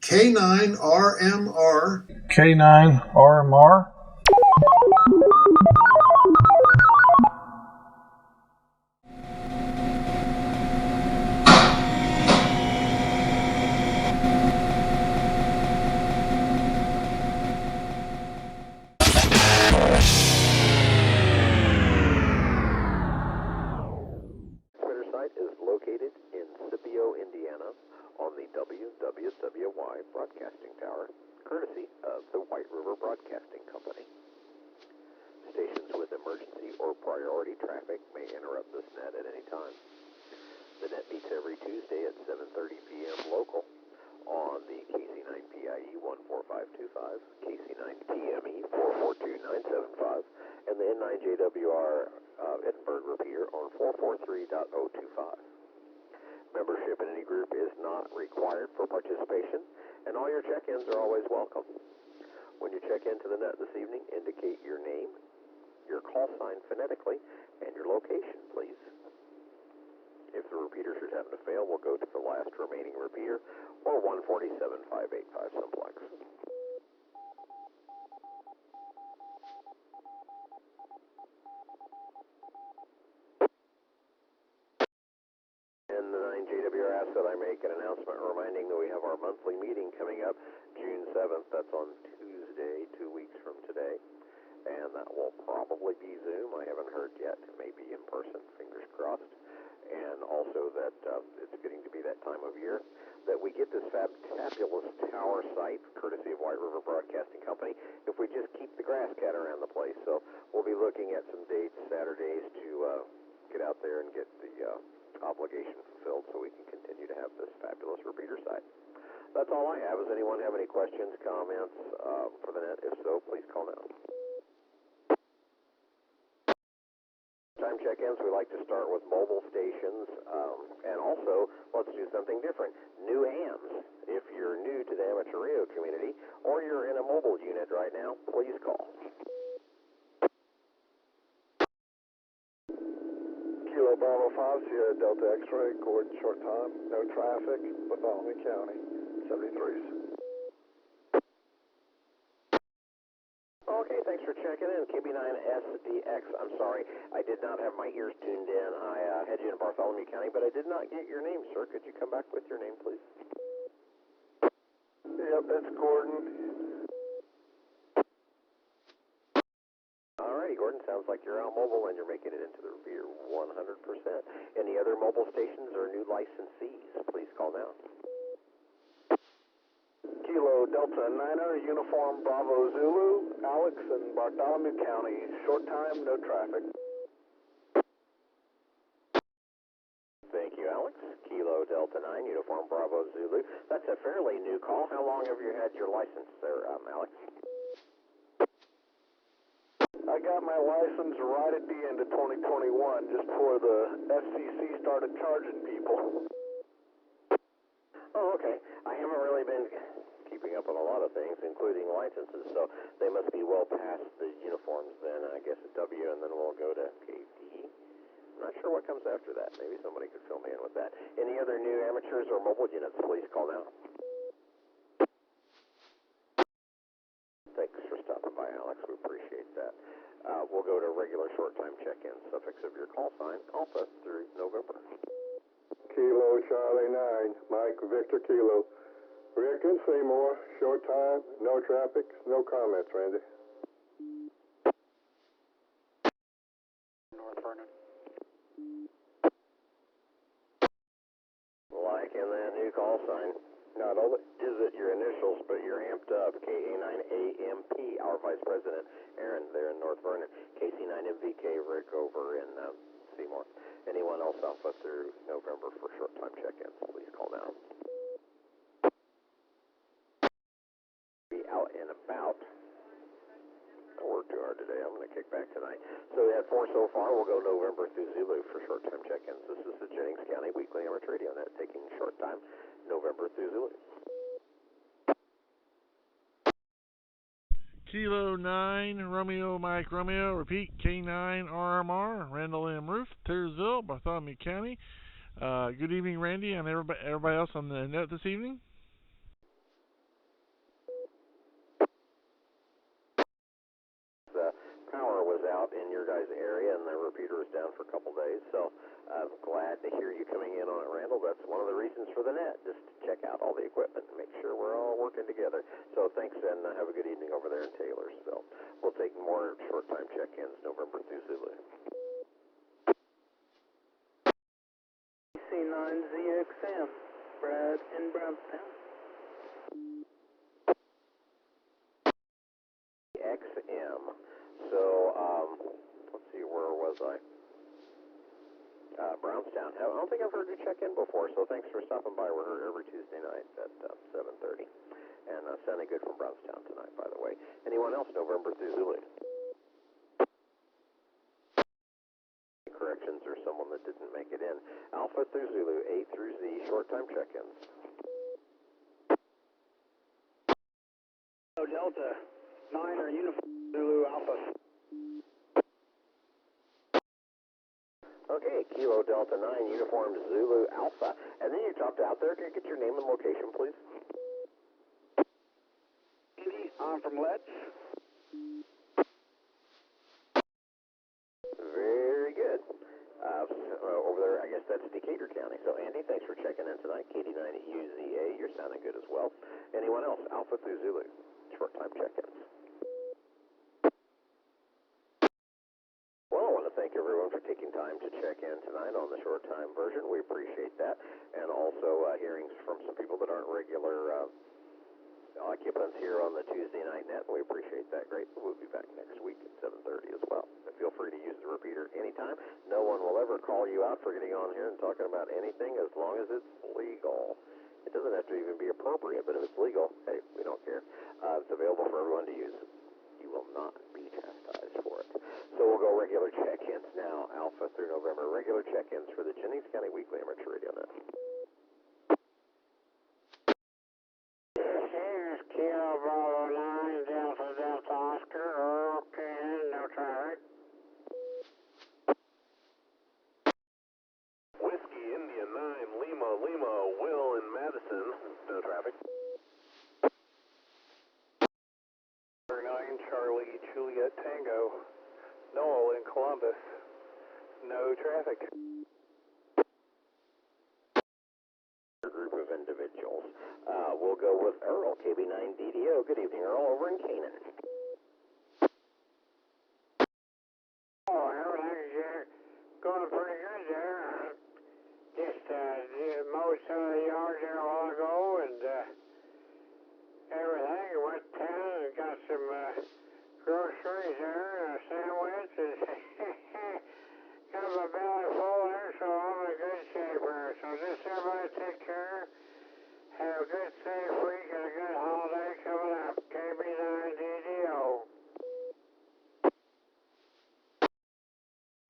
K9RMR. K9RMR. Twitter site is located in Scipio, Indiana, on the WWWY Broadcasting Tower, courtesy of the White River Broadcasting Company. Stations with emergency or priority traffic may interrupt this net at any time. The net meets every Tuesday at 7:30 p.m. local on the KC9PIE 14525, KC9TME 442975, and the N9JWR Edinburgh repeater on 443.025. Membership in any group is not required for participation, and all your check-ins are always welcome. When you check into the net this evening, indicate your name, your call sign phonetically, and your location, please. If the repeater should happen to fail, we'll go to the last remaining repeater, or 147.585 simplex. And the 9JWR asks that I make an announcement reminding that we have our monthly meeting coming up June 7th. That's on Tuesday, 2 weeks from today. And that will probably be Zoom. I haven't heard yet. It may be in person, fingers crossed. And also that it's getting to be that time of year that we get this fabulous tower site, courtesy of White River Broadcasting Company, if we just keep the grass cat around the place. So we'll be looking at some dates, Saturdays, to get out there and get the obligation fulfilled so we can continue to have this fabulous repeater site. That's all I have. Does anyone have any questions, comments for the net? If so, please call now. Time check-ins, we like to start with mobile stations, and also, let's do something different. New hams. If you're new to the amateur radio community, or you're in a mobile unit right now, please call. Kilo Bravo 5, Sierra Delta X-ray, Gordon, short time, no traffic, Bartholomew County, 73s. Okay, thanks for checking in. KB9SDX, I'm sorry, I did not have my ears tuned in. I had you in Bartholomew County, but I did not get your name, sir. Could you come back with your name, please? Yep, that's Gordon. Alrighty, Gordon, sounds like you're out mobile and you're making it into the repeater 100%. Any other mobile stations or new licensees, please call now. Kilo Delta 9er, Uniform Bravo Zulu, Alex in Bartholomew County, short time, no traffic. Thank you, Alex. Kilo Delta 9, Uniform Bravo Zulu. That's a fairly new call. How long have you had your license there, Alex? I got my license right at the end of 2021, just before the FCC started charging people. Oh, okay. I haven't really been keeping up on a lot of things, including licenses, so they must be well past the uniforms then. I guess a W, and then we'll go to KD. I'm not sure what comes after that. Maybe somebody could fill me in with that. Any other new amateurs or mobile units, please call now. Thanks for stopping by, Alex. We appreciate that. We'll go to regular short-time check-in. Suffix of your call sign, Alpha through November. Kilo Charlie 9, Mike Victor Kilo. Rick and Seymour, short time, no traffic, no comments, Randy. North Vernon. Liking that new call sign. Not only is it your initials, but you're amped up. K9AMP, our Vice President, Aaron, there in North Vernon. KC9MVK, Rick over in Seymour. Anyone else Alpha through November for short-time check-ins, please call now. Be out and about. I worked too hard today. I'm going to kick back tonight. So we had 4 so far. We'll go November through Zulu for short-time check-ins. This is the Jennings County Weekly Amateur Radio Net, taking short time, November through Zulu. Kilo 9, Romeo, Mike, Romeo, repeat, K9RMR, RandallMatthewRueff, Taylorsville, Bartholomew County. Good evening, Randy, and everybody else on the net this evening. guys' area, and the repeater is down for a couple days. So I'm glad to hear you coming in on it, Randall. That's one of the reasons for the net, just to check out all the equipment and make sure we're all working together. So thanks, and have a good evening over there in Taylorsville. We'll take more short-time check-ins November through Zulu. C9ZXM, Brad in Brownstown. XM. So, let's see, where was I? Brownstown. I don't think I've heard you check in before, so thanks for stopping by. We're here every Tuesday night at 7:30. And sounding good from Brownstown tonight, by the way. Anyone else, November through Zulu? Corrections or someone that didn't make it in. Alpha through Zulu, A through Z, short-time check-ins. Delta 9 or Uniform Zulu Alpha. Okay, Kilo Delta 9, Uniform Zulu Alpha. And then you dropped out there. Can you get your name and location, please? Andy, I'm from Letts. Very good. Over there, I guess that's Decatur County. So, Andy, thanks for checking in tonight. K9RMR, you're sounding good as well. Anyone else? Alpha through Zulu. Short-time check-ins. Well, I want to thank everyone for taking time to check in tonight on the short-time version. We appreciate that. And also hearing from some people that aren't regular occupants here on the Tuesday night net. We appreciate that greatly. We'll be back next week at 7:30 as well. But feel free to use the repeater anytime. No one will ever call you out for getting on here and talking about anything as long as it's legal. It doesn't have to even be appropriate, but if it's legal, hey, we don't care. It's available for everyone to use. You will not be chastised for it. So we'll go regular check-ins now, Alpha through November. Regular check-ins for the Jennings County Weekly Amateur Radio Net. Here's Kilo Bravo 9, Delta Oscar, okay, no traffic. Whiskey India 9, Lima, Will in Madison, no traffic. 9, Charlie, Juliet Tango, Noel in Columbus, no traffic. Group of individuals. We'll go with Earl, KB9DDO. Good evening, Earl, over in Canaan. Oh, everything's going pretty good there. Just mowed some of the yards there a while ago, and everything went down and got some groceries there and a sandwich, and got my belly full there, so I'm in good shape there. So just everybody take care. Have a good, safe week and a good holiday coming up. KB9DDO.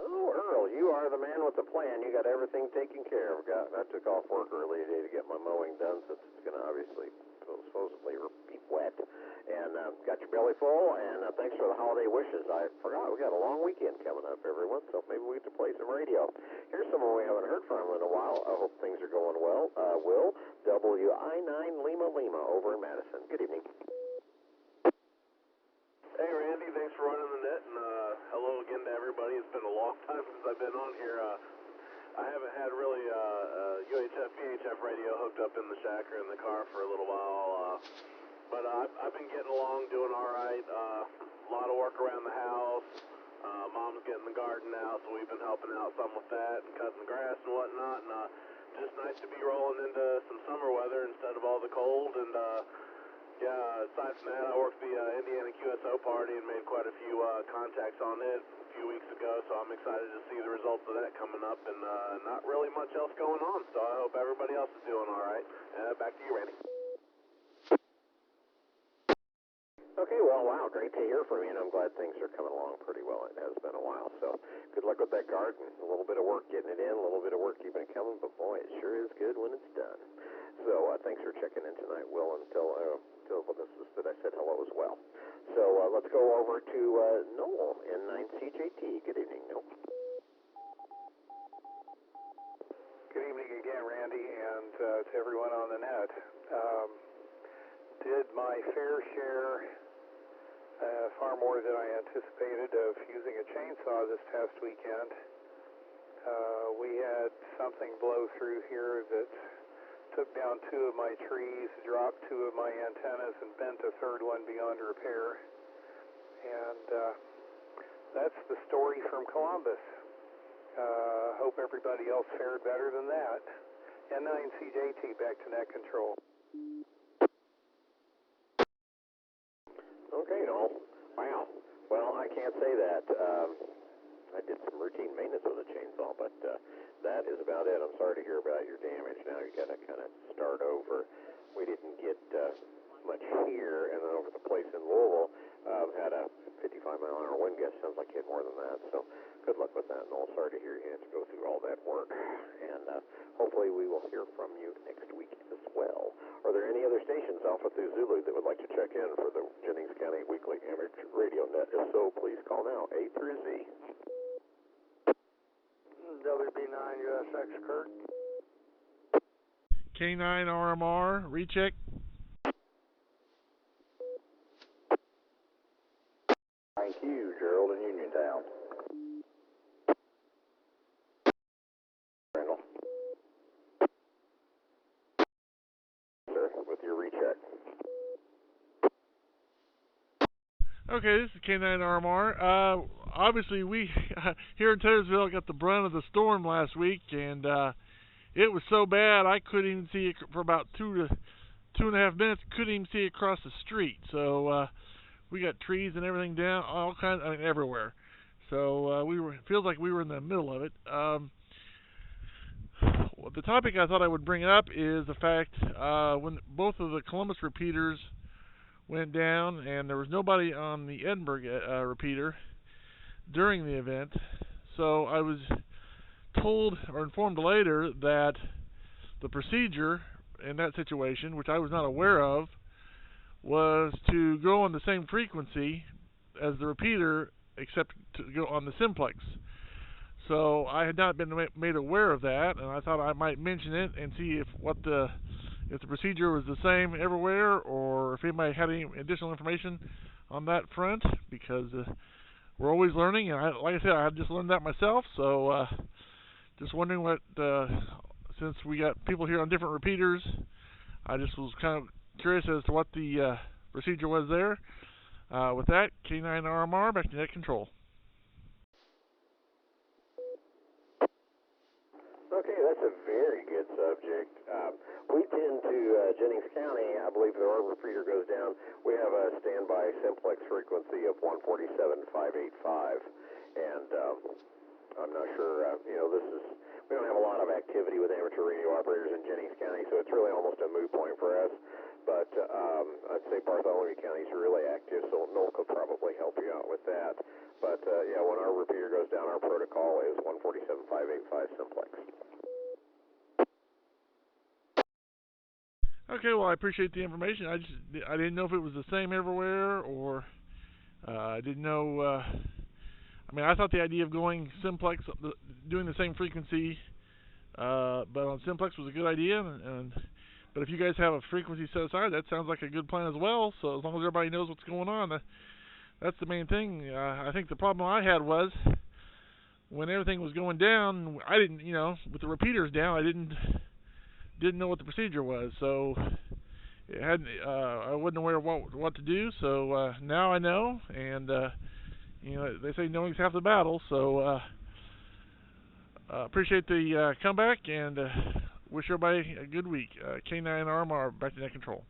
Oh, Earl, you are the man with the plan. You got everything taken care of. I took off work early today to get my mowing done since it's going to obviously supposedly be wet. And got your belly full, and thanks for the holiday wishes. I forgot we got a long weekend coming up, everyone, so maybe we get to play some radio. Here's someone we haven't heard from in a while. I hope things are going well. Will, WI9 Lima over in Madison. Good evening. Hey, Randy, thanks for running the net, and hello again to everybody. It's been a long time since I've been on here. I haven't had really UHF, VHF radio hooked up in the shack or in the car for a little while. But I've been getting along, doing all right. A lot of work around the house. Mom's getting the garden out, so we've been helping out some with that and cutting the grass and whatnot. And just nice to be rolling into some summer weather instead of all the cold. And yeah, aside from that, I worked the Indiana U.S.A party and made quite a few contacts on it a few weeks ago. So I'm excited to see the results of that coming up. And not really much else going on. So I hope everybody else is doing all right. Back to you, Randy. Okay, well, wow, great to hear from you, and I'm glad things are coming along pretty well. It has been a while, so good luck with that garden. A little bit of work getting it in, a little bit of work keeping it coming, but boy, it sure is good when it's done. So thanks for checking in tonight, Will, and tell that I said hello as well. So let's go over to Noel in 9CJT. Good evening, Noel. Good evening again, Randy, and to everyone on the net. Did my fair share far more than I anticipated of using a chainsaw this past weekend. We had something blow through here that took down 2 of my trees, dropped 2 of my antennas, and bent a 3rd one beyond repair. And that's the story from Columbus. Hope everybody else fared better than that. N9CJT, back to net control. Okay, Noel. Wow. Well, I can't say that. I did some routine maintenance with a chainsaw, but that is about it. I'm sorry to hear about your damage. Now you got to kind of start over. We didn't get much here, and then over the place in Louisville, had a 55-mile-an-hour wind gust. Sounds like you had more than that. So good luck with that, Noel. Sorry to hear you had to go through all that work, and hopefully we will hear from you next week as well. Are there any other stations, Alpha through Zulu, that would like to check in for the Jennings County Weekly Amateur Radio Net? If so, please call now, A through Z. WB9 USX, Kurt. K9RMR, recheck. Thank you, Gerald in Uniontown. Randall. Sir, with your recheck. Okay, this is K9RMR. Obviously, we here in Taylorsville got the brunt of the storm last week, and it was so bad I couldn't even see it for about 2 to 2.5 minutes. Couldn't even see across the street. So we got trees and everything down, all kinds, I mean, everywhere. So feels like we were in the middle of it. Well, the topic I thought I would bring up is the fact when both of the Columbus repeaters went down, and there was nobody on the Edinburgh repeater during the event. So I was told or informed later that the procedure in that situation, which I was not aware of, was to go on the same frequency as the repeater, except to go on the simplex. So I had not been made aware of that, and I thought I might mention it and see if the procedure was the same everywhere, or if anybody had any additional information on that front, because we're always learning, and like I said, I just learned that myself. So just wondering what, since we got people here on different repeaters, I just was kind of curious as to what the procedure was there. With that, K9RMR, back to net control. Okay, that's a very good subject. We tend to, Jennings County, I believe if our repeater goes down, we have a standby simplex frequency of 147.585. And I'm not sure, we don't have a lot of activity with amateur radio operators in Jennings County, so it's really almost a moot point for us. But I'd say Bartholomew County is really active, so Noel could probably help you out with that. But yeah, when our repeater goes down, our protocol is 147.585 simplex. Okay, well, I appreciate the information. I didn't know if it was the same everywhere, or I didn't know. I mean, I thought the idea of going simplex, doing the same frequency, but on simplex was a good idea. But if you guys have a frequency set aside, that sounds like a good plan as well. So as long as everybody knows what's going on, that's the main thing. I think the problem I had was when everything was going down, I didn't, with the repeaters down, I didn't know what the procedure was. So it hadn't, I wasn't aware of what to do. So now I know, and they say knowing's half the battle. So appreciate the comeback, and wish everybody a good week. K9RMR, back to net control.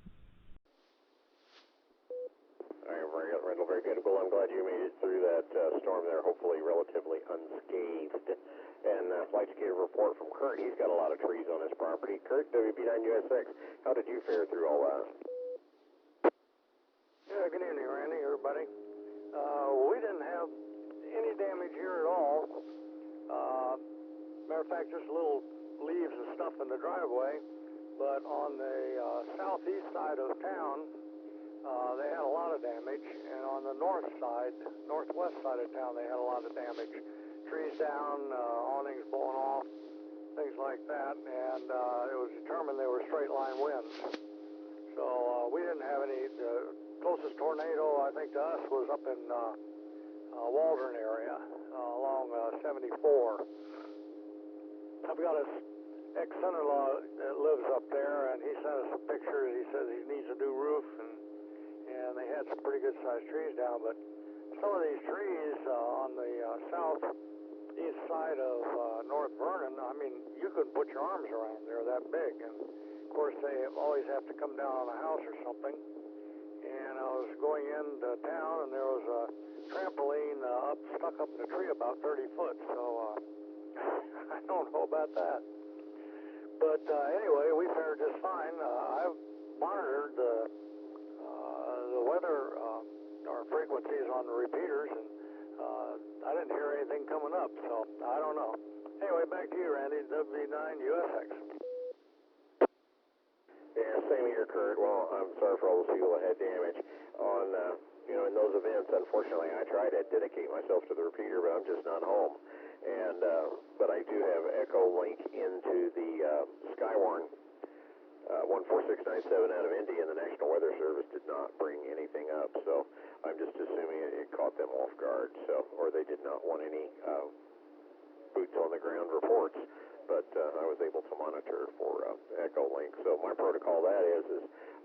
All right, Randall, very good. Well, I'm glad you made it through that storm there, hopefully relatively unscathed. And I'd like to get a report from Kurt. He's got a lot of trees on his property. Kurt, WB9 U.S.A, how did you fare through all that? Yeah, good evening, Randy, everybody. We didn't have any damage here at all. Matter of fact, just little leaves and stuff in the driveway. But on the southeast side of town, they had a lot of damage. And on the northwest side of town, they had a lot of damage. Trees down, awnings blowing off, things like that. And it was determined they were straight line winds. So we didn't have any. The closest tornado tornado, I think to us, was up in Waldron area, along 74. I've got a ex-son-in-law that lives up there, and he sent us some pictures. He says he needs a new roof, and they had some pretty good-sized trees down, but some of these trees on the southeast side of North Vernon, I mean, you couldn't put your arms around them. They're that big, and of course they always have to come down on a house or something. And I was going into town, and there was a trampoline stuck up in a tree about 30 foot, so I don't know about that. But anyway, we fared just fine. I've monitored the weather or frequencies on the repeaters, and I didn't hear anything coming up, so I don't know. Anyway, back to you, Randy, W9USX. Yeah, same here, Kurt. Well, I'm sorry for all those people that had damage on, in those events. Unfortunately, I try to dedicate myself to the repeater, but I'm just not home. And, but I do have Echo Link into the Skywarn 14697 out of Indy, and the National Weather Service did not bring anything up, so I'm just assuming it caught them off guard, or they did not want any boots on the ground reports. But I was able to monitor for Echo Link. So my protocol that is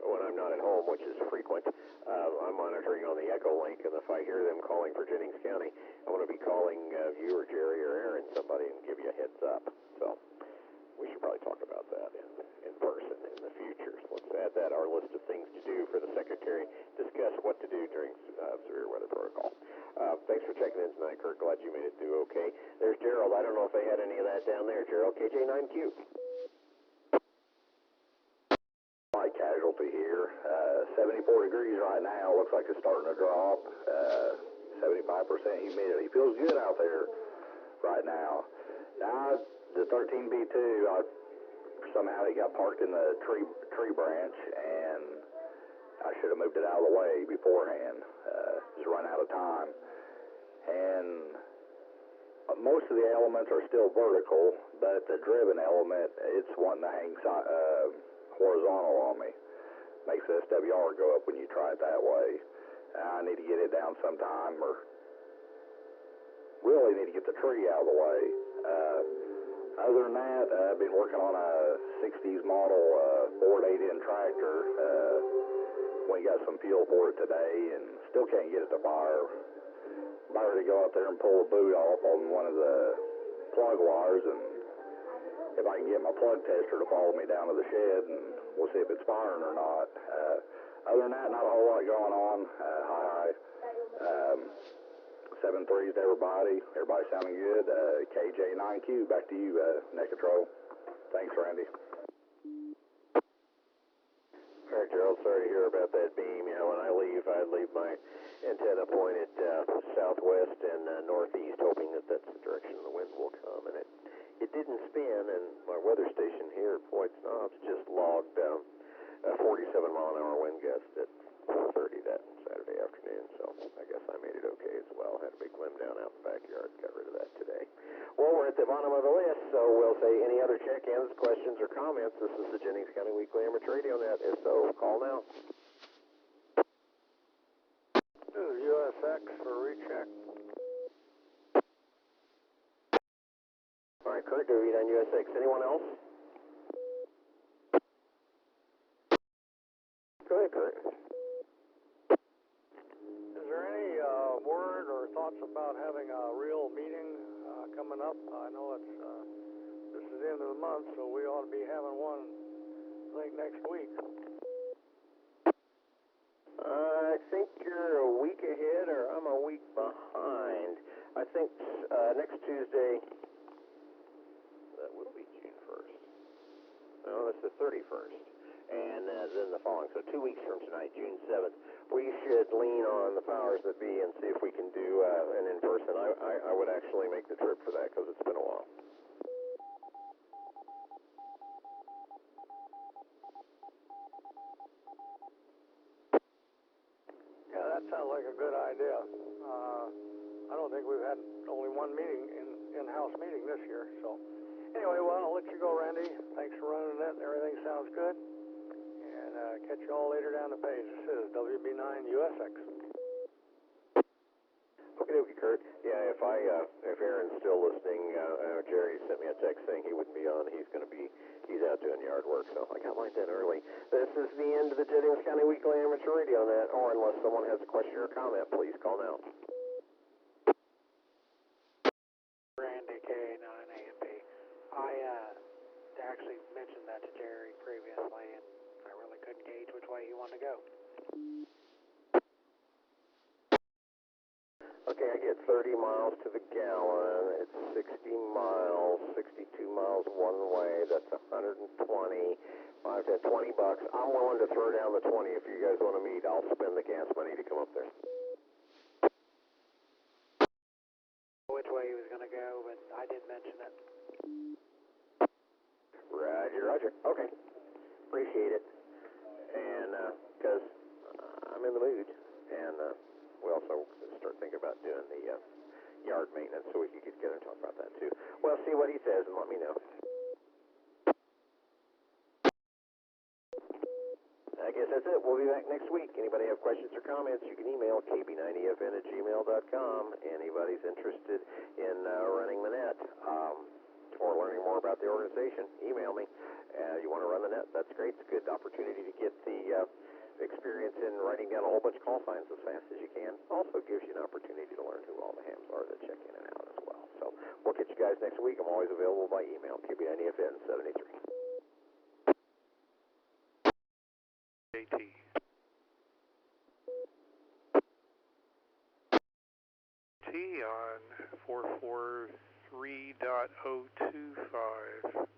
when I'm not at home, which is frequent, I'm monitoring on the Echo Link, and if I hear them calling for Jennings County, I'm going to be calling you or Jerry or Aaron, somebody, and give you a heads up. So we should probably talk about that in person in the future. So let's add that to our list of things to do for the Secretary, discuss what to do during severe weather protocol. Thanks for checking in tonight, Kurt. Glad you made it through okay. There's Gerald. I don't know if they had any of that down there. Gerald, KJ9Q. My casualty here. 74 degrees right now. Looks like it's starting to drop. 75% humidity. Feels good out there right now. Now, the 13B2, somehow it got parked in the tree branch, and I should have moved it out of the way beforehand. Just run out of time. And most of the elements are still vertical, but the driven element, it's wanting to hang horizontal on me. Makes the SWR go up when you try it that way. I need to get it down sometime, or really need to get the tree out of the way. Other than that, I've been working on a 60s model Ford 8-in tractor. We got some fuel for it today, and still can't get it to fire. About ready to go out there and pull the boot off on one of the plug wires, and if I can get my plug tester to follow me down to the shed, and we'll see if it's firing or not. Other than that, not a whole lot going on. Hi. 7-3s to everybody. Everybody sounding good. KJ9Q, back to you, Net Control. Thanks, Randy. All right, Gerald, sorry to hear about that beam. When I leave my antenna pointed southwest and northeast, hoping that that's the direction the wind will come. And it didn't spin, and my weather station here at Floyd Knobs just logged a 47-mile-an-hour wind gust at 4:30 that Saturday afternoon. So I guess I made it okay as well. Had a big limb down out in the backyard. Got rid of that today. Well, we're at the bottom of the list, so we'll say any other check-ins, questions, or comments. This is the Jennings County Weekly Amateur Radio Net. If so, call now. This is USX for recheck. All right, Kurt, W9USX. Anyone else? Go ahead, Kurt. Is there any word or thoughts about having a real meeting coming up? I know this is the end of the month, so we ought to be having one, I think, next week. I think you're a week ahead, or I'm a week behind. I think next Tuesday, that would be June 1st. No, that's the 31st. And then the following, so 2 weeks from tonight, June 7th, we should lean on the powers that be and see if we can do an in-person. I would actually make the trip for that because it's been a while. Yeah, that sounds like a good idea. I don't think we've had only one meeting, in-house meeting this year. So anyway, well, I'll let you go, Randy. Thanks for running it. Everything sounds good. And catch you all later down the page. This is W. be 9 U.S.A. Okay, Kurt. Yeah, if Aaron's still listening, Jerry sent me a text saying he wouldn't be on. He's out doing yard work, so I got mine done early. This is the end of the Jennings County Weekly Amateur Radio Net, or unless someone has a question or comment, please call now. Randy, K9RMR. I actually mentioned that to Jerry previously, and I really couldn't gauge which way he wanted to go. Okay, I get 30 miles to the gallon. It's 60 miles, 62 miles one way. That's 120. 5 to 20 bucks. I'm willing to throw down the 20 if you guys want to meet. I'll spend the gas money to come up there. Which way he was going to go, but I did mention it. Roger. Okay. Appreciate it. And, because I'm in the mood. And, we also start thinking about doing the yard maintenance, so we could get together and talk about that too. Well, see what he says and let me know. I guess that's it. We'll be back next week. Anybody have questions or comments, you can email kb90fn@gmail.com. Anybody's interested in running the net or learning more about the organization, email me. You want to run the net, that's great. It's a good opportunity to get the experience in writing down a whole bunch of call signs as fast as you can. Also gives you an opportunity to learn who all the hams are that check in and out as well. So we'll catch you guys next week. I'm always available by email, kb90fn73. JT. T on 443.025.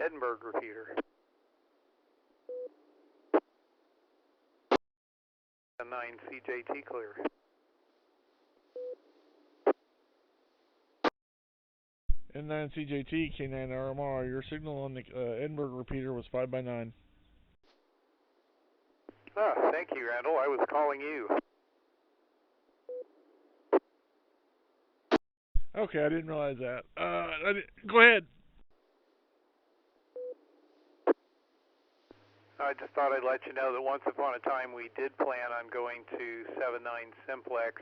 Edinburgh repeater. A 9 CJT clear. N9 CJT, K9RMR. Your signal on the Edinburgh repeater was 5 by 9. Ah, thank you, Randall. I was calling you. Okay, I didn't realize that. Go ahead. I just thought I'd let you know that once upon a time we did plan on going to 7.9 Simplex,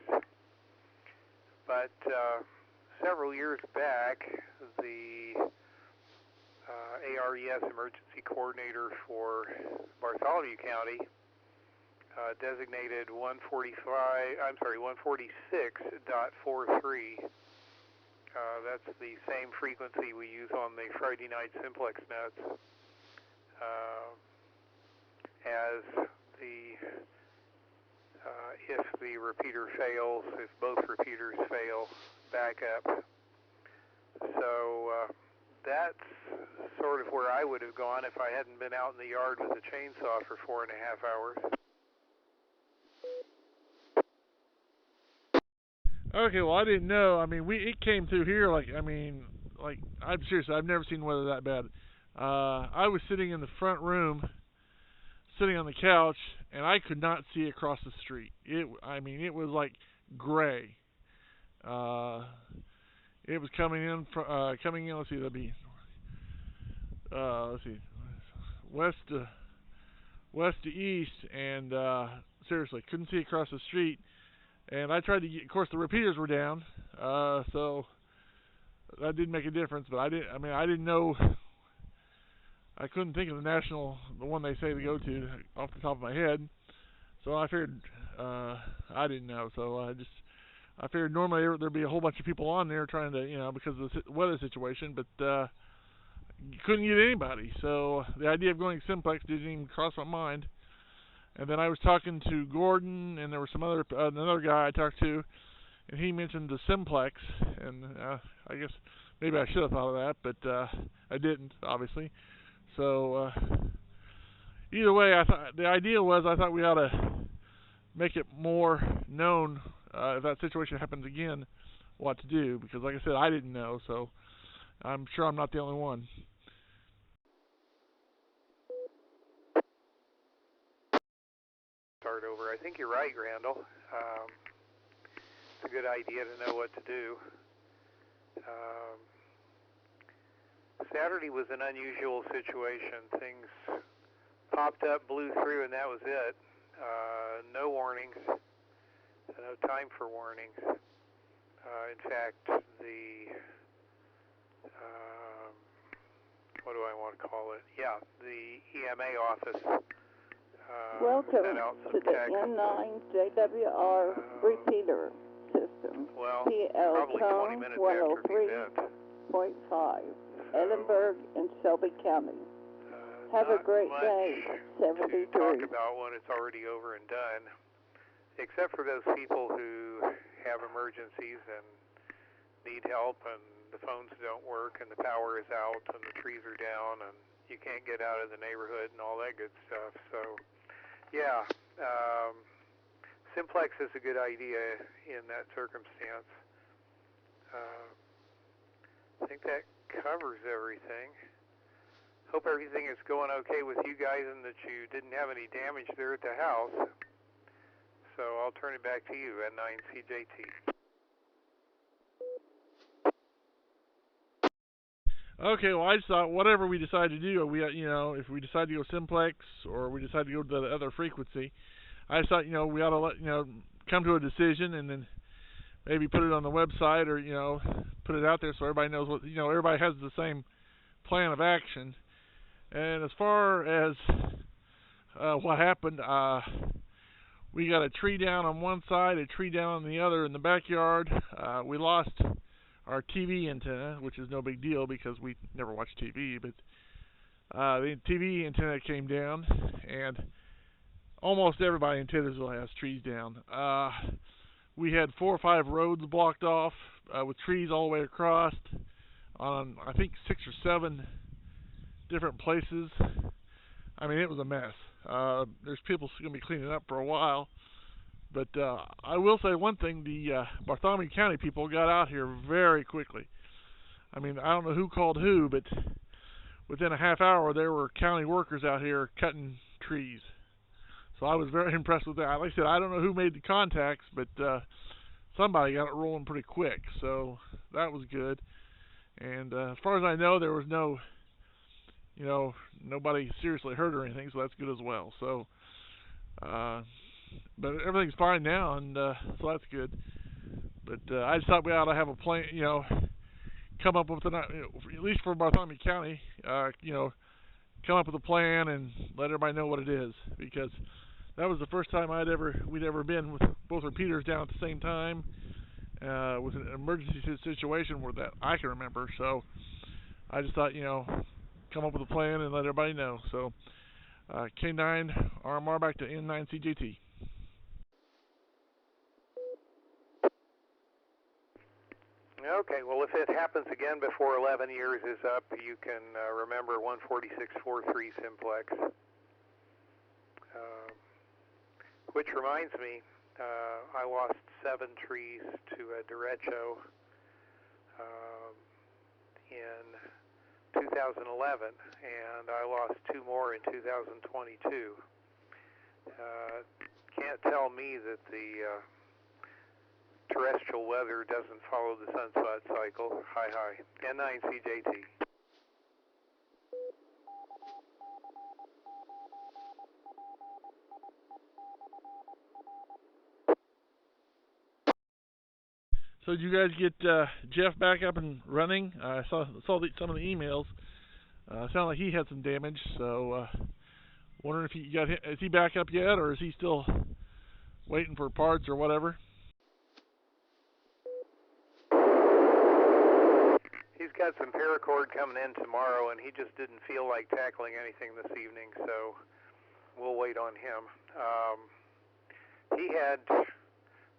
but several years back, the ARES emergency coordinator for Bartholomew County designated 146.43. That's the same frequency we use on the Friday night Simplex nets. As if the repeater fails, if both repeaters fail, back up. So that's sort of where I would have gone if I hadn't been out in the yard with a chainsaw for 4.5 hours. Okay, well, I didn't know. I mean, it came through here I'm serious. I've never seen weather that bad. I was sitting in the front room, sitting on the couch, and I could not see across the street. It was like gray. It was coming in. Let's see, that'd be west to east, and seriously, couldn't see across the street. And I tried to get. Of course, the repeaters were down, so that didn't make a difference. But I didn't know. I couldn't think of the one they say to go to off the top of my head. So I figured I didn't know. So I figured normally there'd be a whole bunch of people on there trying to, because of the weather situation, but couldn't get anybody. So the idea of going simplex didn't even cross my mind. And then I was talking to Gordon, and there was another guy I talked to, and he mentioned the simplex, and I guess maybe I should have thought of that, but I didn't, obviously. So either way, I thought we ought to make it more known if that situation happens again, what to do, because like I said, I didn't know, so I'm sure I'm not the only one. Start over. I think you're right, Randall. It's a good idea to know what to do. Saturday was an unusual situation. Things popped up, blew through, and that was it. no time for warnings. In fact, the what do I want to call it? Yeah, the EMA office Welcome sent out to some the text. N9JWR repeater system. Well, PL probably 20 Cone minutes after the event. 103.5, Edinburgh and Shelby County. Have a great day. 73. To talk about when it's already over and done, except for those people who have emergencies and need help, and the phones don't work, and the power is out, and the trees are down, and you can't get out of the neighborhood, and all that good stuff. So, yeah, simplex is a good idea in that circumstance. I think that covers everything. Hope everything is going okay with you guys and that you didn't have any damage there at the house. So I'll turn it back to you at N9CJT. Okay, well, I just thought whatever we decide to do, if we decide to go simplex or we decide to go to the other frequency, I just thought, we ought to come to a decision and then maybe put it on the website or, put it out there so everybody knows what, everybody has the same plan of action. And as far as what happened, we got a tree down on one side, a tree down on the other in the backyard. We lost our TV antenna, which is no big deal because we never watch TV, but the TV antenna came down, and almost everybody in Taylorsville has trees down. We had 4 or 5 roads blocked off with trees all the way across on, I think, 6 or 7 different places. I mean, it was a mess. There's people going to be cleaning up for a while. But I will say one thing, the Bartholomew County people got out here very quickly. I mean, I don't know who called who, but within a half hour there were county workers out here cutting trees. So I was very impressed with that. Like I said, I don't know who made the contacts, but somebody got it rolling pretty quick. So that was good. And as far as I know, there was nobody seriously hurt or anything, so that's good as well. So, but everything's fine now, and so that's good. But I just thought we ought to have a plan, come up with at least for Bartholomew County, come up with a plan and let everybody know what it is, because that was the first time we'd ever been with both repeaters down at the same time, with an emergency situation where that I can remember. So I just thought, come up with a plan and let everybody know. So K9RMR back to N9CJT. Okay, well, if it happens again before 11 years is up, you can remember 14643 simplex. Which reminds me, I lost 7 trees to a derecho in 2011, and I lost 2 more in 2022. Can't tell me that the terrestrial weather doesn't follow the sunspot cycle. Hi. N9CJT. So did you guys get Jeff back up and running? I saw some of the emails. Sounded like he had some damage. So wondering if is he back up yet, or is he still waiting for parts or whatever? He's got some paracord coming in tomorrow, and he just didn't feel like tackling anything this evening, so we'll wait on him. He had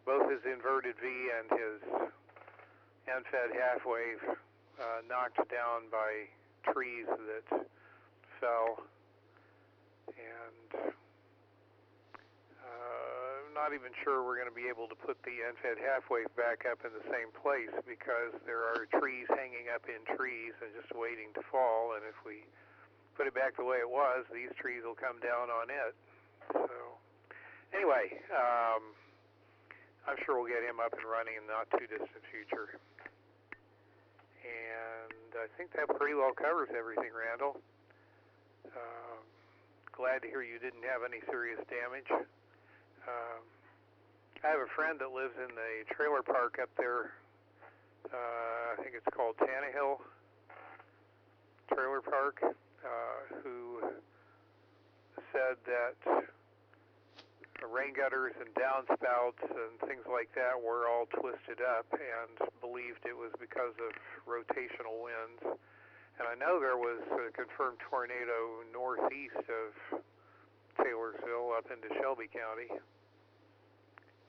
both his inverted V and his end-fed half-wave knocked down by trees that fell, and I'm not even sure we're going to be able to put the end-fed half-wave back up in the same place, because there are trees hanging up in trees and just waiting to fall, and if we put it back the way it was, these trees will come down on it. So anyway, I'm sure we'll get him up and running in the not too distant future. And I think that pretty well covers everything, Randall. Glad to hear you didn't have any serious damage. I have a a friend that lives in a trailer park up there. I think it's called Tannehill Trailer Park, who said that rain gutters and downspouts and things like that were all twisted up, and believed it was because of rotational winds. And I know there was a confirmed tornado northeast of Taylorsville up into Shelby County.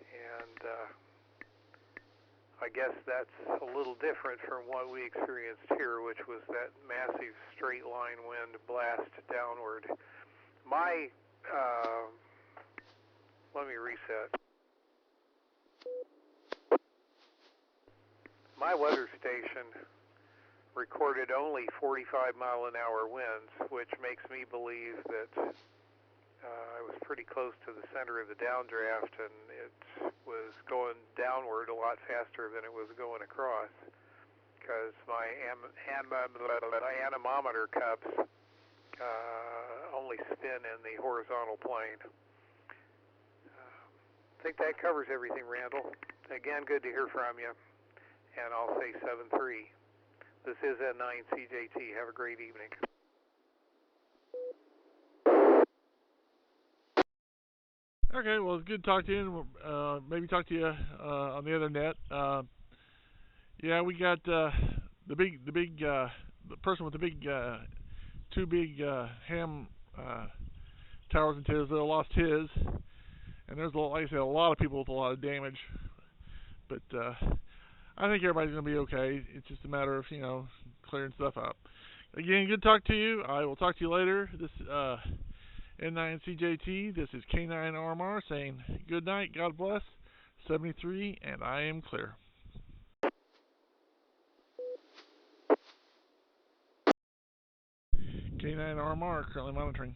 And I guess that's a little different from what we experienced here, which was that massive straight line wind blast downward. Let me reset. My weather station recorded only 45-mile-an-hour winds, which makes me believe that I was pretty close to the center of the downdraft, and it was going downward a lot faster than it was going across, because my anemometer cups only spin in the horizontal plane. I think that covers everything, Randall. Again, good to hear from you, and I'll say 7-3. This is N9CJT. Have a great evening. Okay, well, it's good to talk to you. Maybe talk to you on the other net. Yeah, we got the person with the big, two big ham towers in Taylorsville lost his, and there's, like I said, a lot of people with a lot of damage. But I think everybody's gonna be okay. It's just a matter of clearing stuff up. Again, good to talk to you. I will talk to you later. This N9CJT. This is K9RMR saying good night, God bless, 73, and I am clear. K9RMR currently monitoring.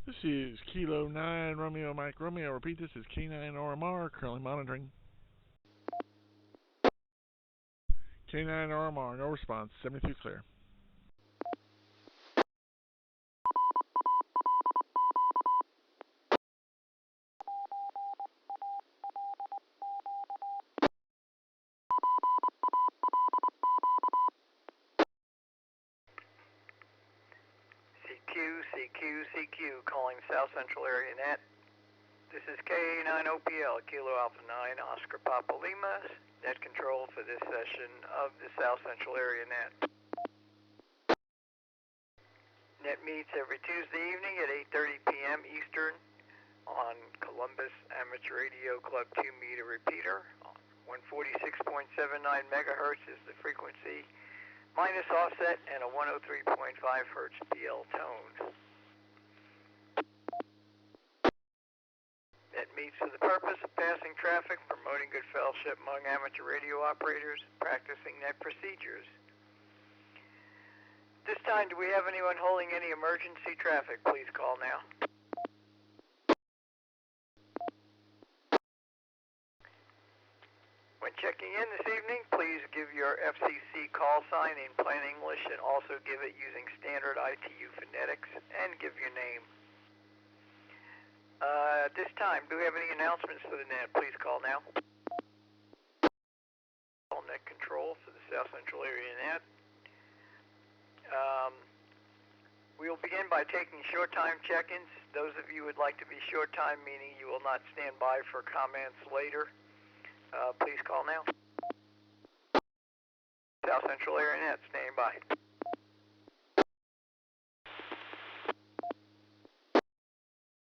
This is Kilo 9 Romeo Mike Romeo. Repeat, this is K9RMR currently monitoring. K9RMR, no response, 72 clear. CQ, calling South Central Area Net. This is K9OPL, Kilo Alpha 9, Oscar Papa Lima, net control for this session of the South Central Area Net. Net meets every Tuesday evening at 8:30 p.m. Eastern on Columbus Amateur Radio Club 2 meter repeater. 146.79 megahertz is the frequency, minus offset, and a 103.5 hertz BL tone. Net meets for the purpose of passing traffic, promoting good fellowship among amateur radio operators, practicing net procedures. This time, do we have anyone holding any emergency traffic? Please call now. When checking in this evening, please give your FCC call sign in plain English and also give it using standard ITU phonetics and give your name. At this time, do we have any announcements for the net? Please call now. All net control for the South Central Area Net. We will begin by taking short time check-ins. Those of you who would like to be short time, meaning you will not stand by for comments later, please call now. South Central Area Net, standing by.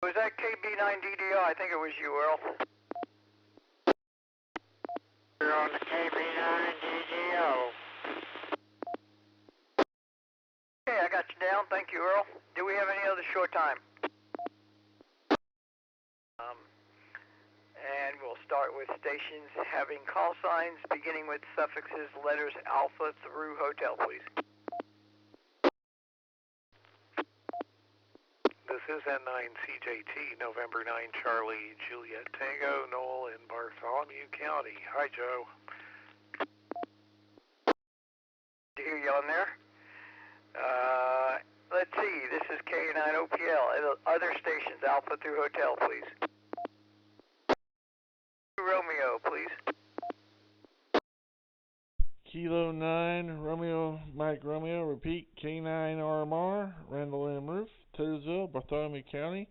Was that KB9DDO? I think it was you, Earl. You're on the KB9DDO. Okay, I got you down. Thank you, Earl. Do we have any other short time? And we'll start with stations having call signs beginning with suffixes letters Alpha through Hotel, please. This is N9CJT, November 9, Charlie, Juliet Tango, Noel in Bartholomew County. Hi, Joe. To hear you on there. Let's see, this is K9OPL. Other stations, Alpha through Hotel, please. Romeo, please. Kilo 9, Romeo, Mike Romeo, repeat, K9RMR, RandallMatthewRueff, Taylorsville, Bartholomew County.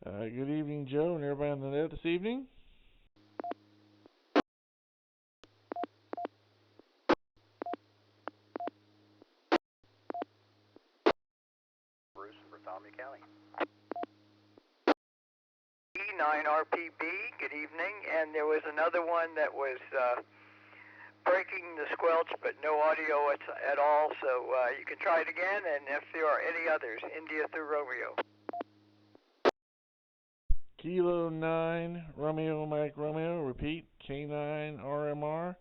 Good evening, Joe, and everybody on the net this evening. Bruce, Bartholomew County. K9RPB, good evening, and there was another one that was breaking the squelch, but no audio at all, so you can try it again, and if there are any others, India through Romeo. Kilo 9, Romeo, Mike Romeo, repeat, K9RMR,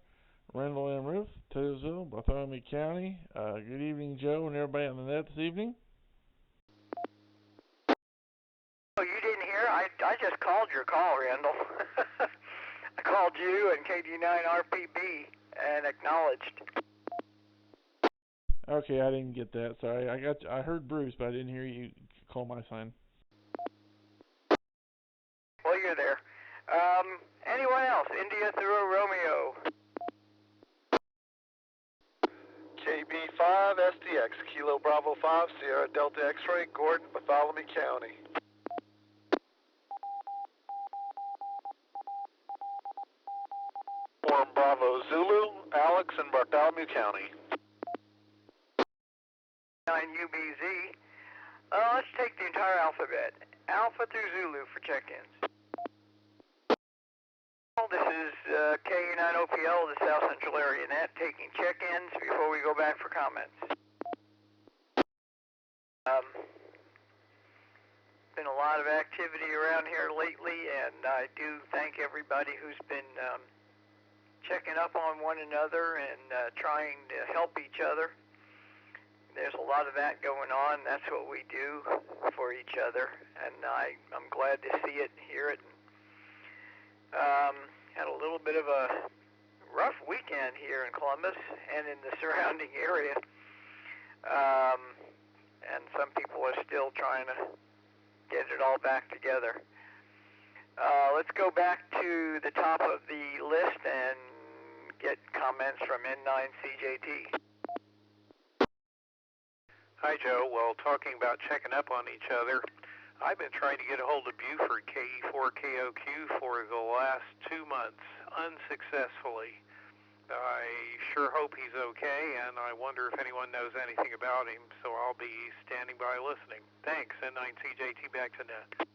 RandallMatthewRueff, Taylorsville, Bartholomew County. Good evening, Joe, and everybody on the net this evening. Oh, you didn't hear? I just called your call, Randall. I called you and KD9RPB and acknowledged. Okay, I didn't get that. Sorry, I heard Bruce, but I didn't hear you call my sign. Well, you're there. Anyone else? India through Romeo. KB5 SDX, Kilo Bravo 5, Sierra Delta X-Ray, Gordon, Bartholomew County. Forum Bravo Zulu, Alex in Bartholomew County. 9UBZ. Let's take the entire alphabet. Alpha through Zulu for check-ins. This is K9OPL, the South Central Area Net, taking check-ins before we go back for comments. Been a lot of activity around here lately, and I do thank everybody who's been checking up on one another and trying to help each other. There's a lot of that going on. That's what we do for each other, and I'm glad to see it and hear it. Had a little bit of a rough weekend here in Columbus and in the surrounding area, and some people are still trying to get it all back together. Let's go back to the top of the list and get comments from N9CJT. Hi, Joe. Well, talking about checking up on each other, I've been trying to get a hold of Buford KE4KOQ for the last 2 months, unsuccessfully. I sure hope he's okay, and I wonder if anyone knows anything about him, so I'll be standing by listening. Thanks, N9CJT, back to net.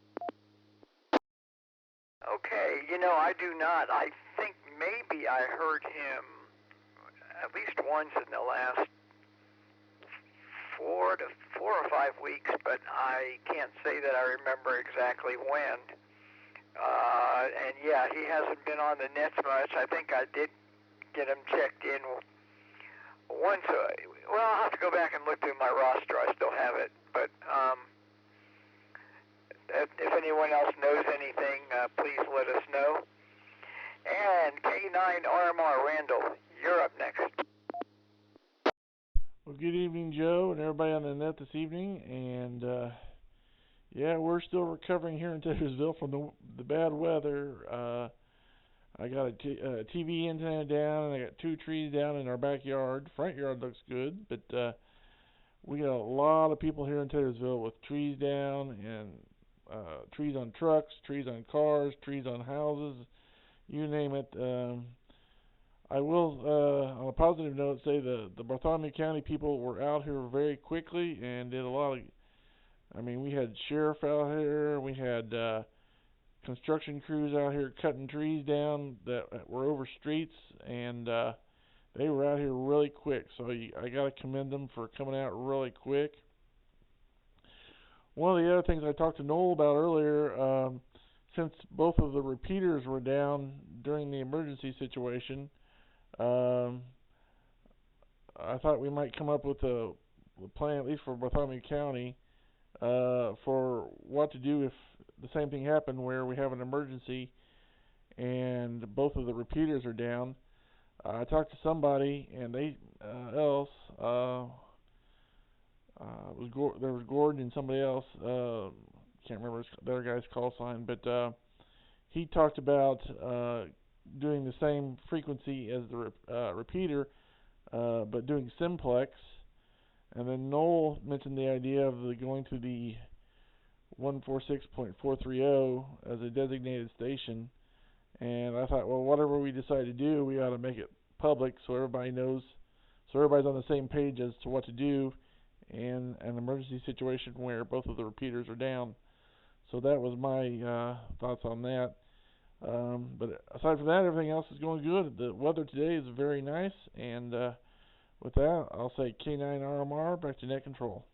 Okay, I do not. I think maybe I heard him at least once in the last 4 or 5 weeks, but I can't say that I remember exactly when. And yeah, he hasn't been on the nets much. I think I did get him checked in once. Well, I'll have to go back and look through my roster. I still have it, but if anyone else knows anything, please let us know. And K9RMR, Randall, you're up next. Well, good evening, Joe, and everybody on the net this evening. And yeah, we're still recovering here in Taylorsville from the bad weather. I got a TV antenna down, and I got 2 trees down in our backyard. Front yard looks good, but we got a lot of people here in Taylorsville with trees down, and trees on trucks, trees on cars, trees on houses, you name it. I will, on a positive note, say the Bartholomew County people were out here very quickly and did a lot of, we had sheriff out here, we had construction crews out here cutting trees down that were over streets, and they were out here really quick, so I got to commend them for coming out really quick. One of the other things I talked to Noel about earlier, since both of the repeaters were down during the emergency situation, I thought we might come up with a plan, at least for Bartholomew County, for what to do if the same thing happened where we have an emergency and both of the repeaters are down. I talked to somebody and they there was Gordon and somebody else. Can't remember the other guy's call sign, but he talked about doing the same frequency as the repeater, but doing simplex. And then Noel mentioned the idea of going to the 146.430 as a designated station. And I thought, well, whatever we decide to do, we ought to make it public so everybody knows, so everybody's on the same page as to what to do in an emergency situation where both of the repeaters are down. So that was my thoughts on that. But aside from that, everything else is going good. The weather today is very nice, and with that, I'll say K9RMR, back to net control.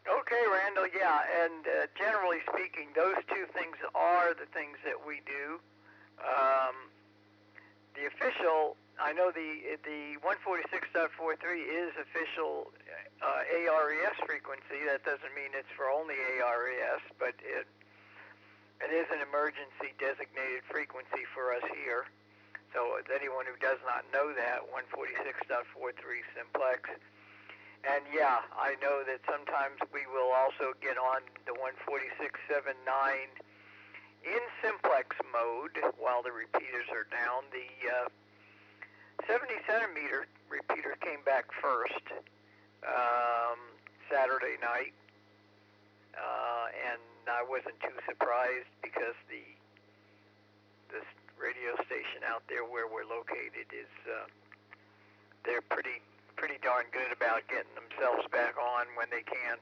Okay, Randall, yeah, and generally speaking, those two things are the things that we do. The official, I know the 146.43 is official ARES frequency. That doesn't mean it's for only ARES, but it is an emergency designated frequency for us here. So anyone who does not know that, 146.43 simplex. And yeah, I know that sometimes we will also get on the 146.79 in simplex mode while the repeaters are down. The 70 centimeter repeater came back first Saturday night, and I wasn't too surprised because this radio station out there where we're located is they're pretty darn good about getting themselves back on when they can.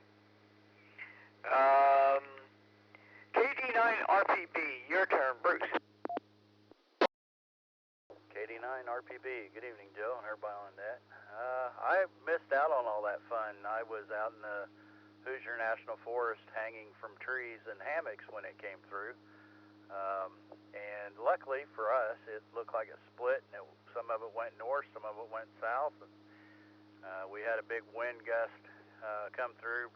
K9RMR, your turn, Bruce. K9RMR, good evening, Joe, and everybody on that. I missed out on all that fun. I was out in the Hoosier National Forest hanging from trees and hammocks when it came through. And luckily for us, it looked like a split, and some of it went north, some of it went south. And, we had a big wind gust come through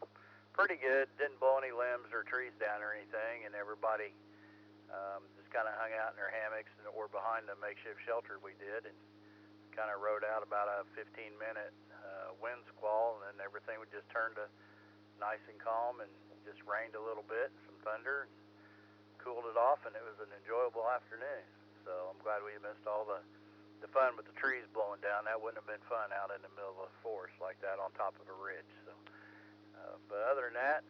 pretty good, didn't blow any limbs or trees down or anything, and everybody just kind of hung out in their hammocks or behind the makeshift shelter we did, and kind of rode out about a 15-minute wind squall, and then everything would just turn to nice and calm, and just rained a little bit, some thunder, and cooled it off, and it was an enjoyable afternoon. So I'm glad we missed all the fun with the trees blowing down. That wouldn't have been fun out in the middle of a forest like that on top of a ridge. So, but other than that,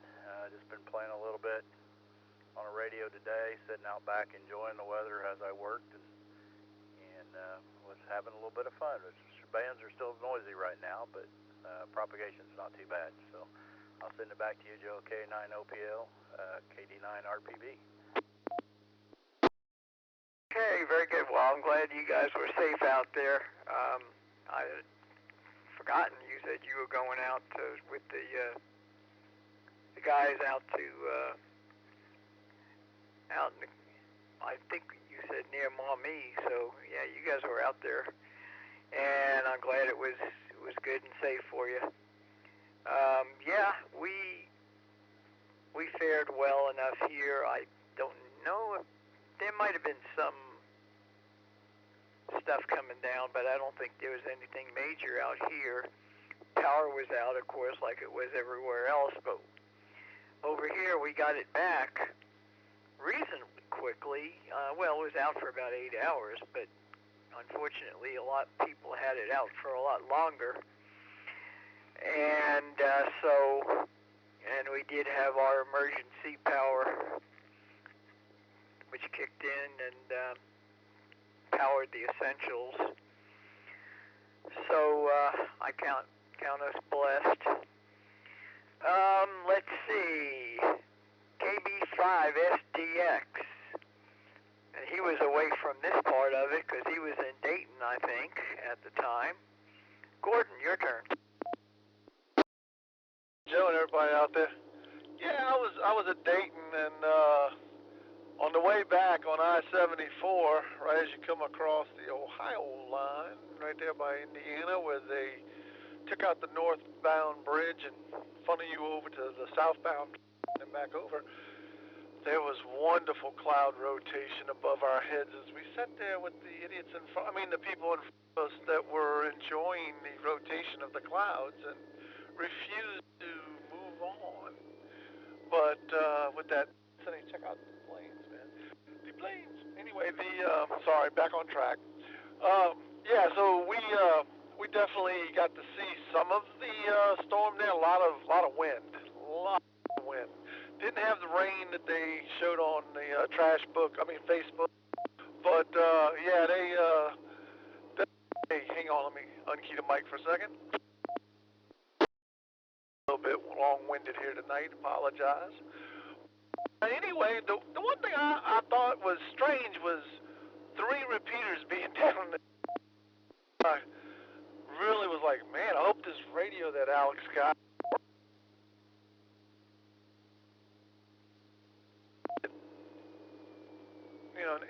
just been playing a little bit on the radio today, sitting out back enjoying the weather as I worked, and was having a little bit of fun. Bands are still noisy right now, but propagation's not too bad. So I'll send it back to you, Joe. K9OPL, KD9RPB. Okay, very good. Well, I'm glad you guys were safe out there. I had forgotten you said you were going out with the guys out in the, I think you said near Maumee. So yeah, you guys were out there, and I'm glad it was good and safe for you. Yeah, we fared well enough here. I don't know if there might have been some stuff coming down, but I don't think there was anything major out here. Power was out, of course, like it was everywhere else, but over here we got it back reasonably quickly. Well, it was out for about 8 hours, but unfortunately a lot of people had it out for a lot longer. And and we did have our emergency power, which kicked in and powered the essentials. So I count us blessed. Let's see, KB5SDX, and he was away from this part of it because he was in Dayton, I think, at the time. Gordon, your turn. Joe and everybody out there. Yeah, I was at Dayton, and on the way back on I-74, right as you come across the Ohio line, right there by Indiana, where they took out the northbound bridge and funnel you over to the southbound and back over, there was wonderful cloud rotation above our heads as we sat there with the idiots in front, the people in front of us that were enjoying the rotation of the clouds and refused to move on. But with that, check out the planes, man. The planes. Anyway, sorry, back on track. Yeah, so we definitely got to see some of the storm there. A lot of wind. Didn't have the rain that they showed on the Facebook. But yeah, hey, hang on, let me unkey the mic for a second. A little bit long-winded here tonight. Apologize. Anyway, the one thing I thought was strange was 3 repeaters being down there. I really was like, man, I hope this radio that Alex got,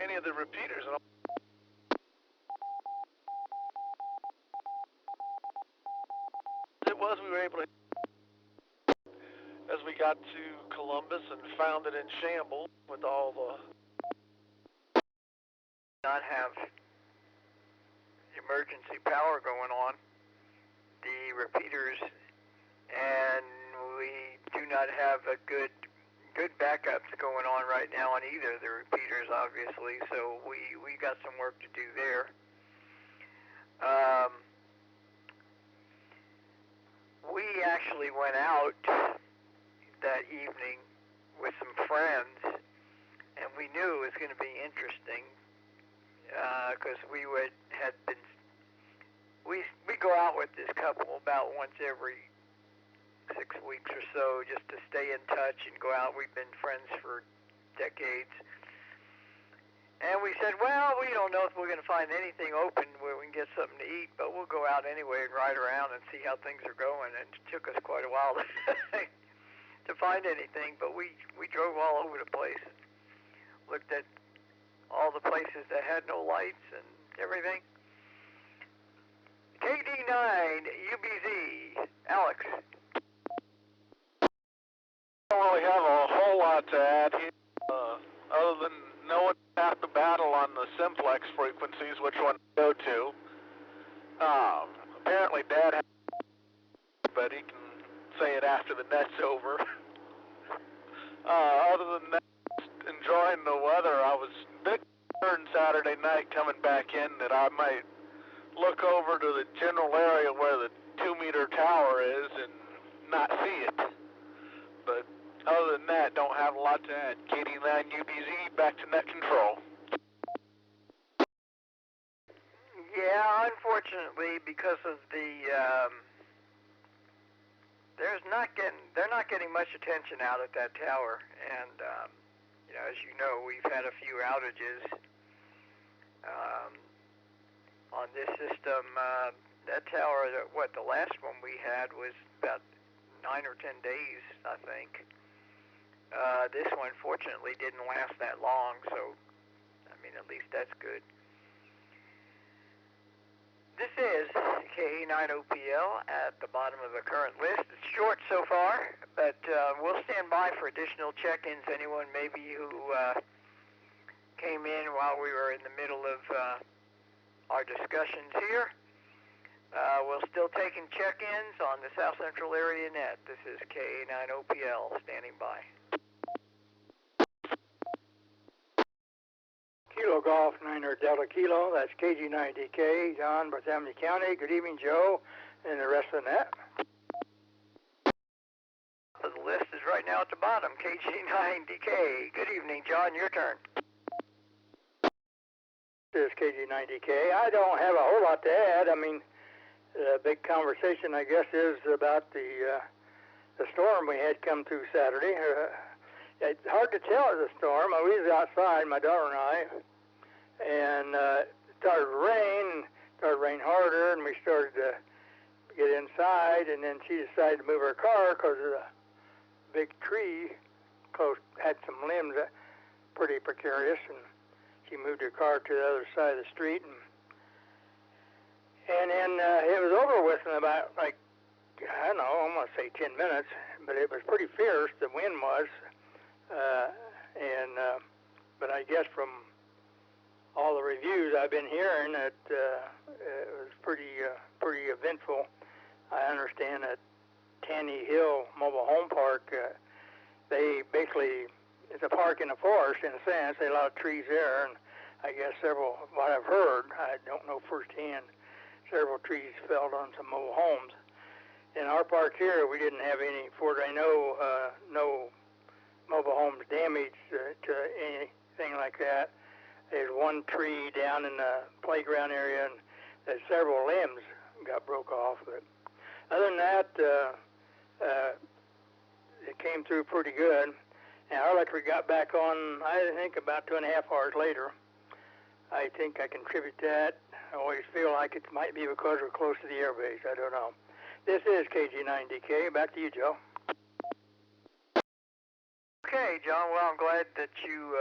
any of the repeaters. And it was, we were able to, as we got to Columbus and found it in shambles with all the... Not have emergency power going on, the repeaters, and we do not have a good backups going on right now on either of the repeaters, obviously, so we got some work to do there. We actually went out that evening with some friends, and we knew it was going to be interesting because we go out with this couple about once every 6 weeks or so just to stay in touch and go out. We've been friends for decades. And we said, well, we don't know if we're going to find anything open where we can get something to eat, but we'll go out anyway and ride around and see how things are going. And it took us quite a while to find anything, but we drove all over the place, looked at all the places that had no lights and everything. K9RMR, Alex. I don't really have a whole lot to add here, other than knowing half the battle on the simplex frequencies, which one to go to. Apparently Dad has, but he can say it after the net's over. Other than that, enjoying the weather. I was big concerned Saturday night coming back in that I might look over to the general area where the 2-meter tower is and not see it. But other than that, don't have a lot to add. K9RMR, back to net control. Yeah, unfortunately, because of the they're not getting much attention out at that tower, and as you know, we've had a few outages on this system. That tower, the last one we had was about 9 or 10 days, I think. This one, fortunately, didn't last that long, so, at least that's good. This is K9OPL at the bottom of the current list. It's short so far, but we'll stand by for additional check-ins. Anyone maybe who came in while we were in the middle of our discussions here. We're still taking check-ins on the South Central Area Net. This is K9OPL standing by. Kilo Golf 9er Delta Kilo, that's KG9DK, John, Bartholomew County. Good evening, Joe, and the rest of the net. The list is right now at the bottom, KG9DK. Good evening, John, your turn. This is KG9DK. I don't have a whole lot to add. The big conversation, I guess, is about the storm we had come through Saturday. It's hard to tell it's a storm. We was outside, my daughter and I, and it started to rain harder, and we started to get inside, and then she decided to move her car because of the big tree had some limbs that pretty precarious, and she moved her car to the other side of the street, and then it was over with in about, I don't want to say 10 minutes, but it was pretty fierce, the wind was. and but I guess from all the reviews I've been hearing that it was pretty eventful. I understand that Tanny Hill Mobile Home Park, they basically, it's a park in a forest in a sense. They have a lot of trees there, and I guess several, what I've heard, I don't know firsthand, several trees fell on some mobile homes. In our park here, we didn't have any, for what I know, no mobile homes damaged to anything like that. There's one tree down in the playground area, and there's several limbs got broke off. But other than that, it came through pretty good. And our electric got back on, I think, about 2.5 hours later. I think I contribute that. I always feel like it might be because we're close to the air base. I don't know. This is KG9DK. Back to you, Joe. Okay, John. Well, I'm glad that you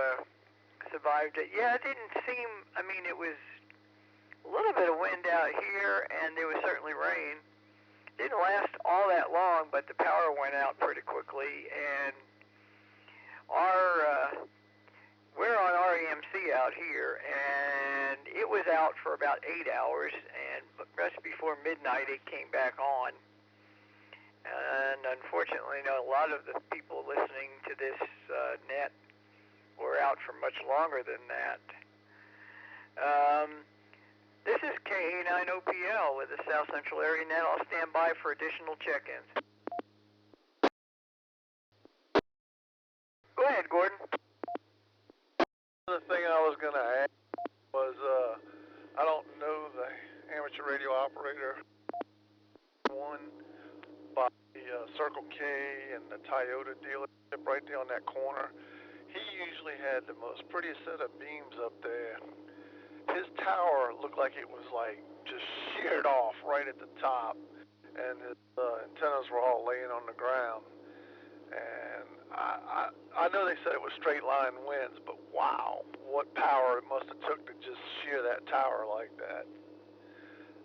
survived it. Yeah, it didn't seem, I mean, it was a little bit of wind out here, and there was certainly rain. It didn't last all that long, but the power went out pretty quickly, and we're on REMC out here, and it was out for about 8 hours, and just before midnight it came back on. And unfortunately, a lot of the people listening to this net were out for much longer than that. This is K9OPL with the South Central Area Net. I'll stand by for additional check-ins. Go ahead, Gordon. The thing I was going to ask was, I don't know the amateur radio operator one by the Circle K and the Toyota dealership right there on that corner. He usually had the most prettiest set of beams up there. His tower looked like it was like just sheared off right at the top, and his antennas were all laying on the ground. And I know they said it was straight line winds, but wow, what power it must have took to just shear that tower like that.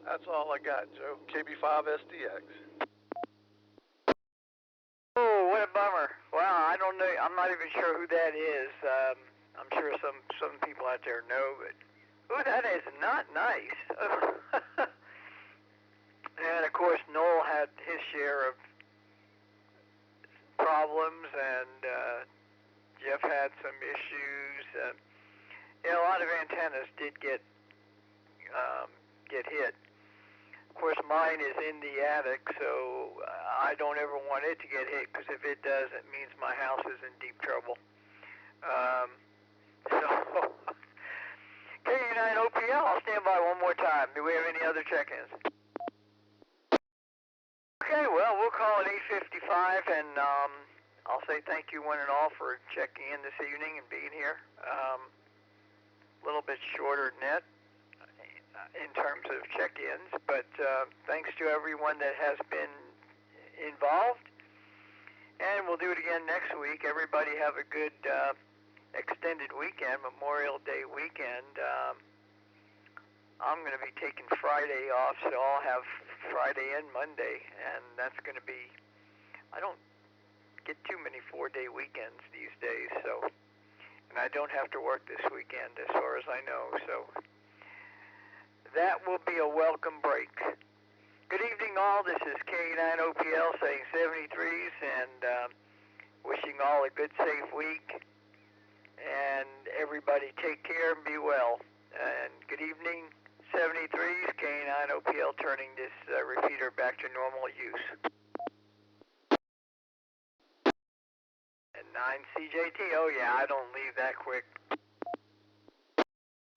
That's all I got, Joe. KB5SDX. Oh, what a bummer. Well, I don't know. I'm not even sure who that is. I'm sure some people out there know, but that is not nice. And of course, Noel had his share of problems, and Jeff had some issues. A lot of antennas did get hit. Of course, mine is in the attic, so I don't ever want it to get hit, because if it does, it means my house is in deep trouble. So, K9OPL, I'll stand by one more time. Do we have any other check-ins? Okay, well, we'll call it 8:55, and I'll say thank you one and all for checking in this evening and being here. A little bit shorter net in terms of check-ins, but thanks to everyone that has been involved, and we'll do it again next week. Everybody have a good extended weekend, Memorial Day weekend. I'm going to be taking Friday off, so I'll have Friday and Monday, and that's going to be, I don't get too many 4-day weekends these days, so, and I don't have to work this weekend as far as I know, so that will be a welcome break. Good evening all, this is K9OPL saying 73s, and wishing all a good safe week, and everybody take care and be well, and good evening. 73s, K9OPL turning this repeater back to normal use. And 9CJT, oh yeah, I don't leave that quick.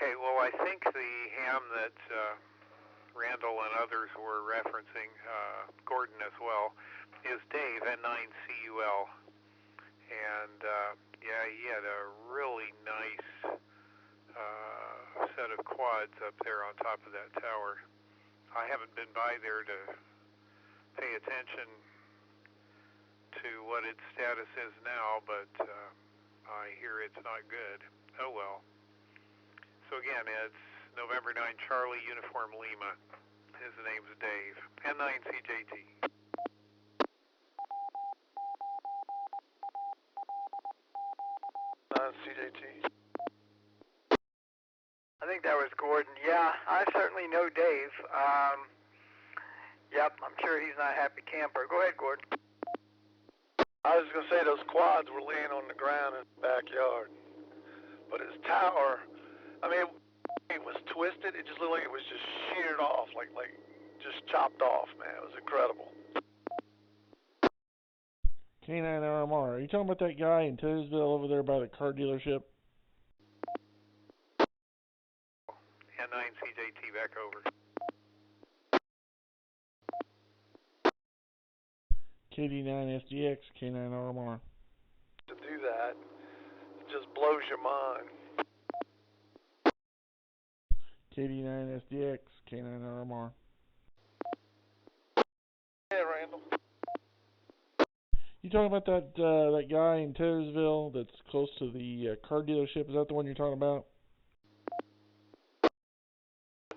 Okay, well I think the ham that Randall and others were referencing, Gordon as well, is Dave at 9CUL. And yeah, he had a really nice set of quads up there on top of that tower. I haven't been by there to pay attention to what its status is now, but I hear it's not good. Oh well. So again, it's November 9 Charlie Uniform Lima. His name's Dave. And 9CJT. up. I'm sure he's not a happy camper. Go ahead, Gordon. I was going to say those quads were laying on the ground in the backyard. But his tower, I mean, it was twisted. It just looked like it was just sheared off, like just chopped off, man. It was incredible. K9RMR, are you talking about that guy in Taylorsville over there by the car dealership? Yeah, 9CJT back over. KD9SDX, K9RMR. To do that, it just blows your mind. KD9SDX, K9RMR. Yeah, Randall. You talking about that guy in Taylorsville that's close to the car dealership? Is that the one you're talking about?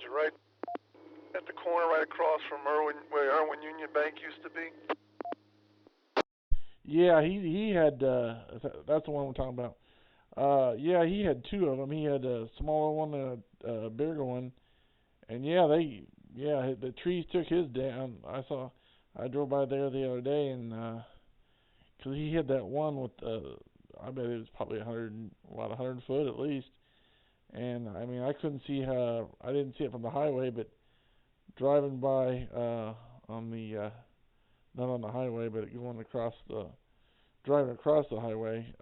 You're right at the corner, right across from where Irwin Union Bank used to be. Yeah, he had. That's the one we're talking about. Yeah, he had two of them. He had a smaller one and a bigger one. And yeah, the trees took his down. I drove by there the other day, and because he had that one with, I bet it was probably 100 foot at least. And I mean, I couldn't see I didn't see it from the highway, but driving by on the not on the highway, but driving across the highway,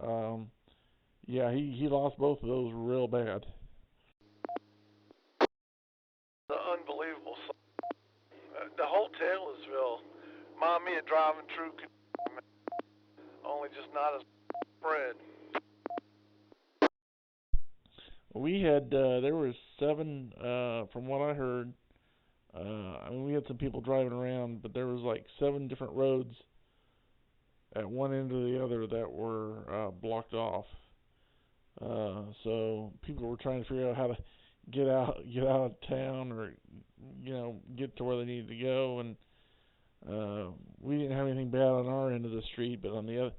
yeah, he lost both of those real bad. The unbelievable. The whole Taylorsville reminded me of driving through, only just not as spread. We had there were 7 from what I heard. I mean, we had some people driving around, but there was like 7 different roads at one end or the other that were blocked off. So people were trying to figure out how to get out of town, or get to where they needed to go. And we didn't have anything bad on our end of the street, but on the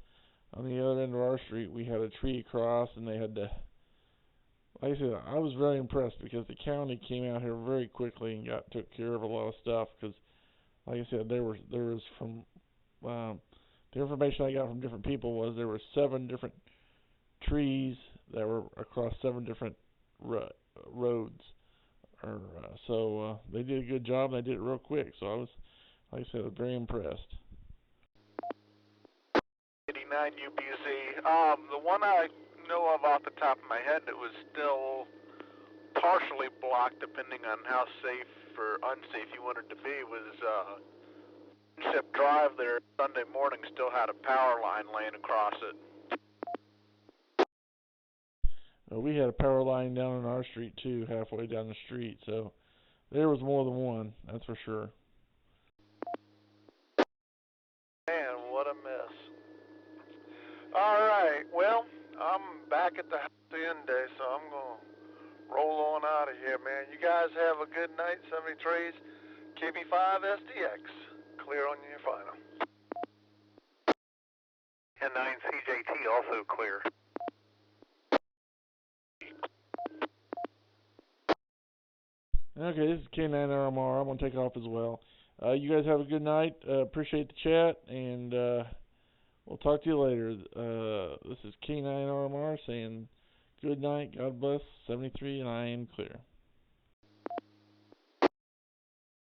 other end of our street, we had a tree across, and they had to. Like I said, I was very impressed because the county came out here very quickly and took care of a lot of stuff. Because, like I said, there was from the information I got from different people was there were 7 different trees that were across 7 different roads. So they did a good job, and they did it real quick. So I was, like I said, very impressed. 89 UBZ. The one I know of off the top of my head that was still partially blocked, depending on how safe or unsafe you wanted to be, was Ship Drive there. Sunday morning still had a power line laying across it. We had a power line down on our street too, halfway down the street. So there was more than one, that's for sure. Man, what a mess. All right, well, I'm back at the house end day, so I'm going to roll on out of here, man. You guys have a good night, 73s. KB5SDX, clear on your final. And 9CJT also clear. Okay, this is K9RMR. I'm going to take off as well. You guys have a good night. Appreciate the chat, and we'll talk to you later. This is K9RMR saying good night, God bless, 73, and I am clear.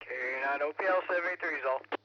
K9OPL 73 is all.